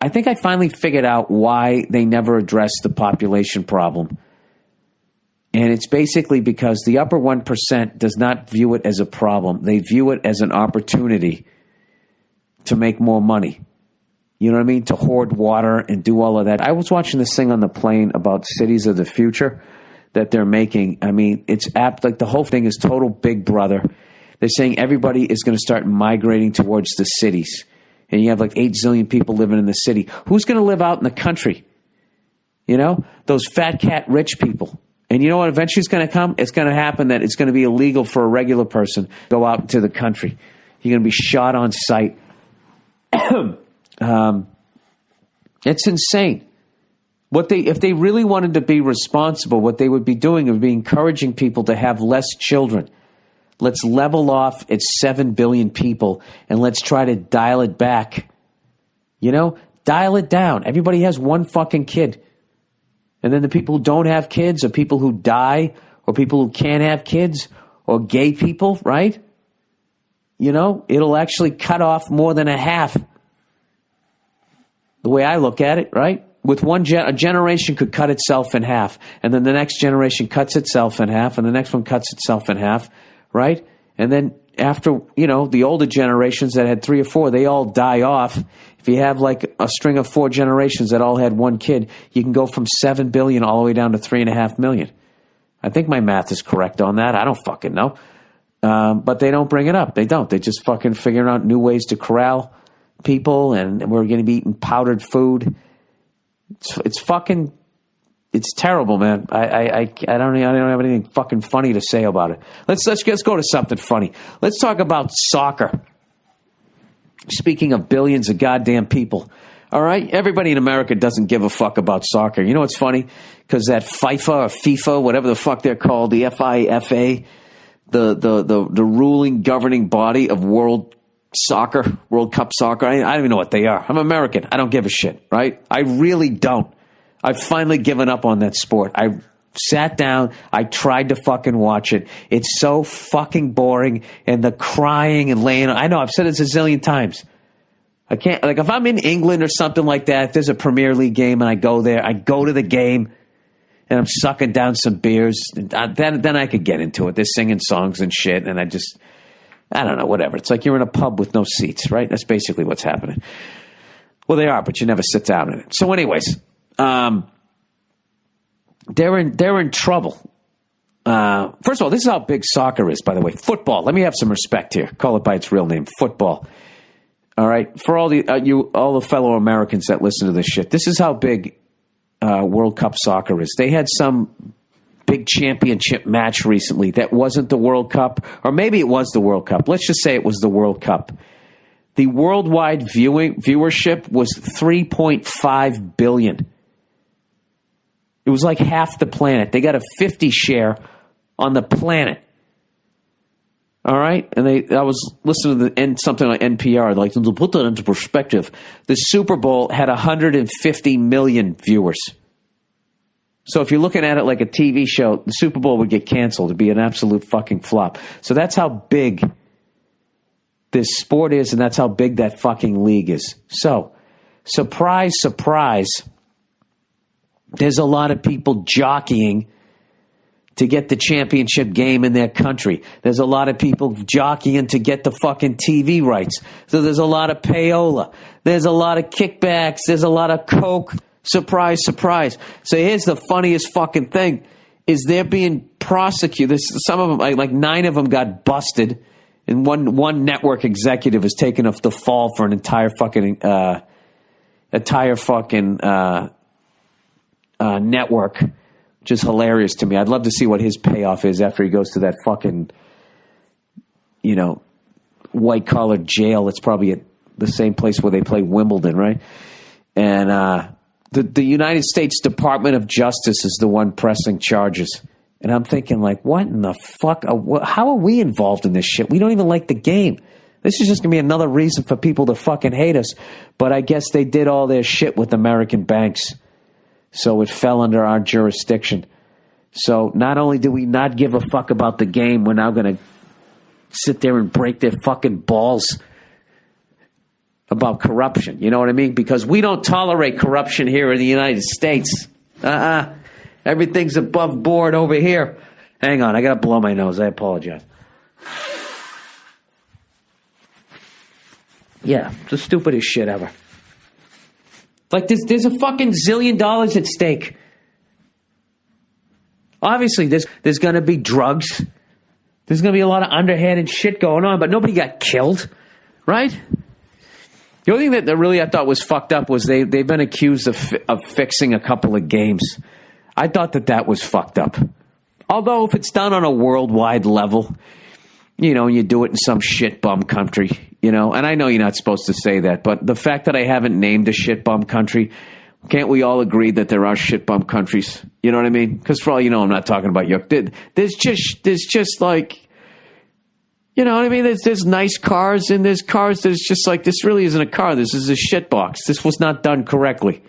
I think I finally figured out why they never addressed the population problem. And it's basically because the upper 1% does not view it as a problem. They view it as an opportunity to make more money. You know what I mean? To hoard water and do all of that. I was watching this thing on the plane about cities of the future that they're making. I mean, it's apt, like the whole thing is total Big Brother. They're saying everybody is going to start migrating towards the cities. And you have like 8 zillion people living in the city. Who's going to live out in the country? You know, those fat cat rich people. And you know what eventually is going to come? It's going to happen that it's going to be illegal for a regular person to go out into the country. You're going to be shot on sight. It's insane. If they really wanted to be responsible, what they would be doing would be encouraging people to have less children. Let's level off at 7 billion people and let's try to dial it back. You know, dial it down. Everybody has one fucking kid. And then the people who don't have kids, or people who die, or people who can't have kids, or gay people, right? You know, it'll actually cut off more than a half. The way I look at it, right? With a generation could cut itself in half, and then the next generation cuts itself in half, and the next one cuts itself in half, right? And then after, you know, the older generations that had 3 or 4, they all die off. If you have like a string of 4 generations that all had one kid, you can go from 7 billion all the way down to 3.5 million. I think my math is correct on that. I don't fucking know. But they don't bring it up. They don't. They just fucking figuring out new ways to corral people, and we're going to be eating powdered food. It's fucking, it's terrible, man. I don't have anything fucking funny to say about it. Let's go to something funny. Let's talk about soccer. Speaking of billions of goddamn people, all right? Everybody in America doesn't give a fuck about soccer. You know what's funny? Because that FIFA, whatever the fuck they're called, the FIFA, the ruling governing body of World Cup soccer. I don't even know what they are. I'm American. I don't give a shit, right? I really don't. I've finally given up on that sport. I sat down. I tried to fucking watch it. It's so fucking boring. And the crying and laying. I know I've said it a zillion times. I can't, like, if I'm in England or something like that, if there's a Premier League game and I go there, I go to the game and I'm sucking down some beers. Then I could get into it. They're singing songs and shit. And I don't know, whatever. It's like you're in a pub with no seats, right? That's basically what's happening. Well, they are, but you never sit down in it. So anyways, they're in trouble. First of all, this is how big soccer is, by the way. Football. Let me have some respect here. Call it by its real name. Football. All right? For all the fellow Americans that listen to this shit, this is how big World Cup soccer is. They had some big championship match recently that wasn't the World Cup, or maybe it was the World Cup. Let's just say it was the World Cup. The worldwide viewership was 3.5 billion. It was like half the planet. They got a 50 share on the planet. All right? And I was listening to something on NPR, like, to put that into perspective, the Super Bowl had 150 million viewers. So if you're looking at it like a TV show, the Super Bowl would get canceled. It'd be an absolute fucking flop. So that's how big this sport is, and that's how big that fucking league is. So, surprise, surprise, there's a lot of people jockeying to get the championship game in their country. There's a lot of people jockeying to get the fucking TV rights. So there's a lot of payola. There's a lot of kickbacks. There's a lot of coke. Surprise, surprise. So here's the funniest fucking thing, is they're being prosecuted. Some of them, like 9 of them got busted, and one network executive has taken off the fall for an entire fucking network, which is hilarious to me. I'd love to see what his payoff is after he goes to that fucking, white-collar jail. It's probably at the same place where they play Wimbledon, right? And the United States Department of Justice is the one pressing charges. And I'm thinking, like, what in the fuck? How are we involved in this shit? We don't even like the game. This is just going to be another reason for people to fucking hate us. But I guess they did all their shit with American banks. So it fell under our jurisdiction. So not only do we not give a fuck about the game, we're now going to sit there and break their fucking balls about corruption. You know what I mean? Because we don't tolerate corruption here in the United States. Everything's above board over here. Hang on, I got to blow my nose. I apologize. Yeah, the stupidest shit ever. Like, there's a fucking zillion dollars at stake. Obviously, there's going to be drugs. There's going to be a lot of underhanded shit going on, but nobody got killed, right? The only thing that really I thought was fucked up was they've been accused of fixing a couple of games. I thought that was fucked up. Although if it's done on a worldwide level, you know, you do it in some shit bum country, you know, and I know you're not supposed to say that, but the fact that I haven't named a shit bum country, can't we all agree that there are shit bum countries? You know what I mean? Because for all you know, I'm not talking about Europe. There's just like, you know what I mean? There's nice cars, and there's cars that's just like, this really isn't a car. This is a shit box. This was not done correctly.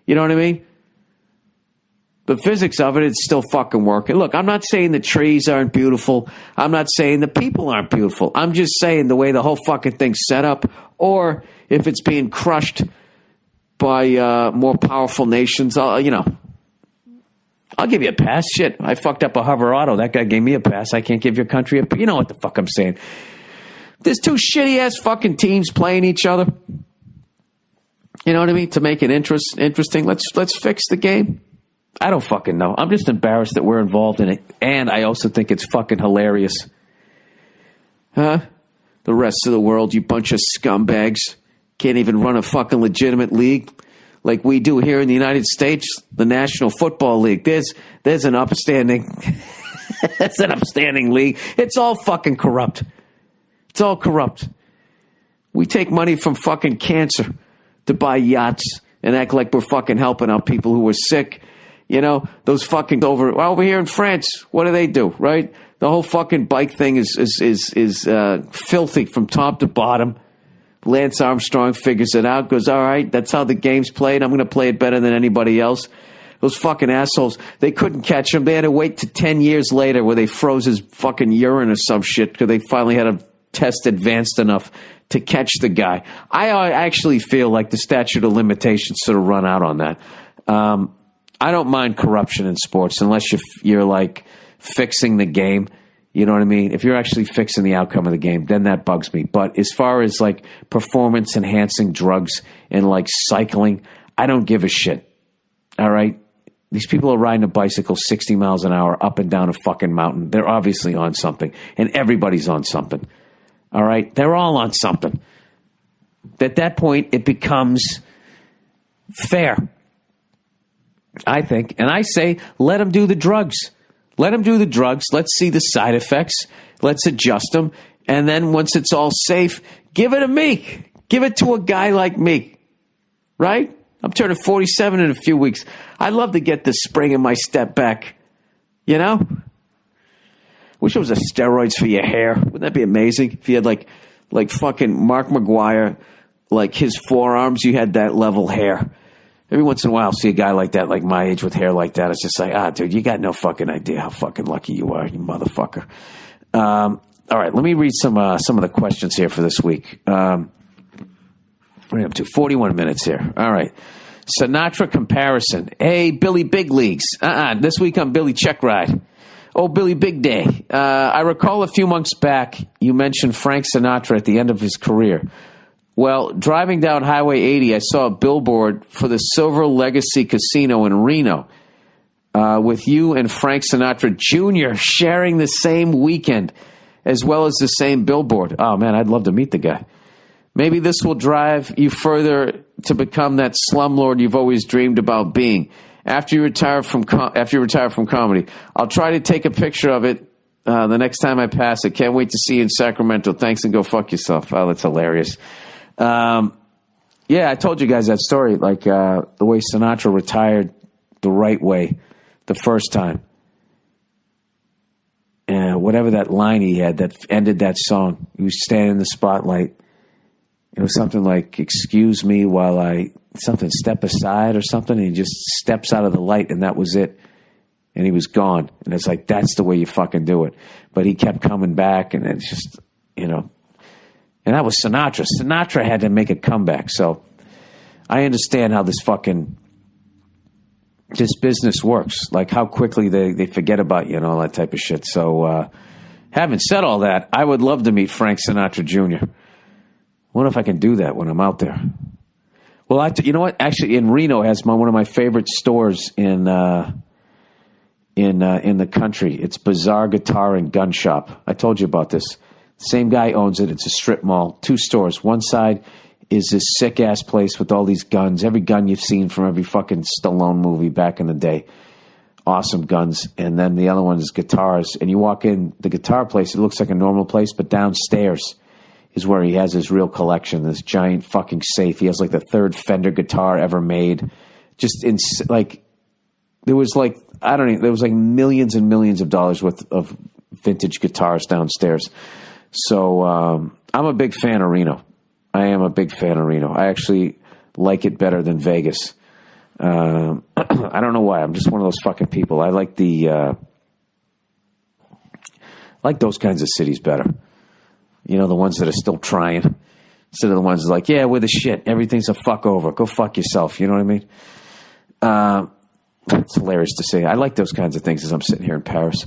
You know what I mean? The physics of it's still fucking working. Look, I'm not saying the trees aren't beautiful. I'm not saying the people aren't beautiful. I'm just saying the way the whole fucking thing's set up, or if it's being crushed by more powerful nations, you know, I'll give you a pass. Shit, I fucked up a hover auto. That guy gave me a pass. I can't give your country a pass. You know what the fuck I'm saying. There's two shitty-ass fucking teams playing each other. You know what I mean? To make it interesting, let's fix the game. I don't fucking know. I'm just embarrassed that we're involved in it. And I also think it's fucking hilarious. Huh? The rest of the world, you bunch of scumbags, can't even run a fucking legitimate league like we do here in the United States, the National Football League. There's an upstanding that's an upstanding league. It's all fucking corrupt. It's all corrupt. We take money from fucking cancer to buy yachts and act like we're fucking helping out people who are sick. You know, those fucking over here in France, what do? Right? The whole fucking bike thing is filthy from top to bottom. Lance Armstrong figures it out, goes, all right, that's how the game's played. I'm going to play it better than anybody else. Those fucking assholes, they couldn't catch him. They had to wait to 10 years later where they froze his fucking urine or some shit because they finally had a test advanced enough to catch the guy. I actually feel like the statute of limitations sort of run out on that. I don't mind corruption in sports unless you're like fixing the game. You know what I mean? If you're actually fixing the outcome of the game, then that bugs me. But as far as like performance enhancing drugs and like cycling, I don't give a shit. All right? These people are riding a bicycle 60 miles an hour up and down a fucking mountain. They're obviously on something. And everybody's on something. All right? They're all on something. At that point, it becomes fair, I think. And I say, let them do the drugs. Let them do the drugs. Let's see the side effects. Let's adjust them. And then once it's all safe, give it to me. Give it to a guy like me. Right? I'm turning 47 in a few weeks. I'd love to get the spring in my step back. You know? Wish it was a steroids for your hair. Wouldn't that be amazing? If you had like fucking Mark McGuire, like his forearms, you had that level hair. Every once in a while, I'll see a guy like that, like my age with hair like that. It's just like, dude, you got no fucking idea how fucking lucky you are, you motherfucker. All right, let me read some of the questions here for this week. What are we up to? 41 minutes here. All right. Sinatra comparison. Hey, Billy Big Leagues. This week on Billy Check Ride. Oh, Billy Big Day. I recall a few months back you mentioned Frank Sinatra at the end of his career. Well, driving down Highway 80, I saw a billboard for the Silver Legacy Casino in Reno with you and Frank Sinatra Jr. sharing the same weekend as well as the same billboard. Oh, man, I'd love to meet the guy. Maybe this will drive you further to become that slumlord you've always dreamed about being. After you retire from comedy, I'll try to take a picture of it the next time I pass it. Can't wait to see you in Sacramento. Thanks, and go fuck yourself. Oh, that's hilarious. Yeah, I told you guys that story, like the way Sinatra retired the right way the first time. And whatever that line he had that ended that song, he was standing in the spotlight. It was something like, excuse me while step aside or something. And he just steps out of the light, and that was it. And he was gone. And it's like, that's the way you fucking do it. But he kept coming back, and it's just, you know. And that was Sinatra. Sinatra had to make a comeback. So I understand how this business works. Like how quickly they forget about you and all that type of shit. So having said all that, I would love to meet Frank Sinatra Jr. Wonder if I can do that when I'm out there. Well, you know what? Actually, in Reno has one of my favorite stores in the country. It's Bazaar Guitar and Gun Shop. I told you about this. Same guy owns it. It's a strip mall. 2 stores. One side is this sick-ass place with all these guns. Every gun you've seen from every fucking Stallone movie back in the day. Awesome guns. And then the other one is guitars. And you walk in the guitar place, it looks like a normal place, but downstairs is where he has his real collection, this giant fucking safe. He has like the 3rd Fender guitar ever made. Just there was like millions and millions of dollars worth of vintage guitars downstairs. So I'm a big fan of Reno. I am a big fan of Reno. I actually like it better than Vegas. I don't know why. I'm just one of those fucking people. I like like those kinds of cities better. You know, the ones that are still trying. Instead of the ones that are like, yeah, we're the shit. Everything's a fuck over. Go fuck yourself. You know what I mean? It's hilarious to say. I like those kinds of things as I'm sitting here in Paris.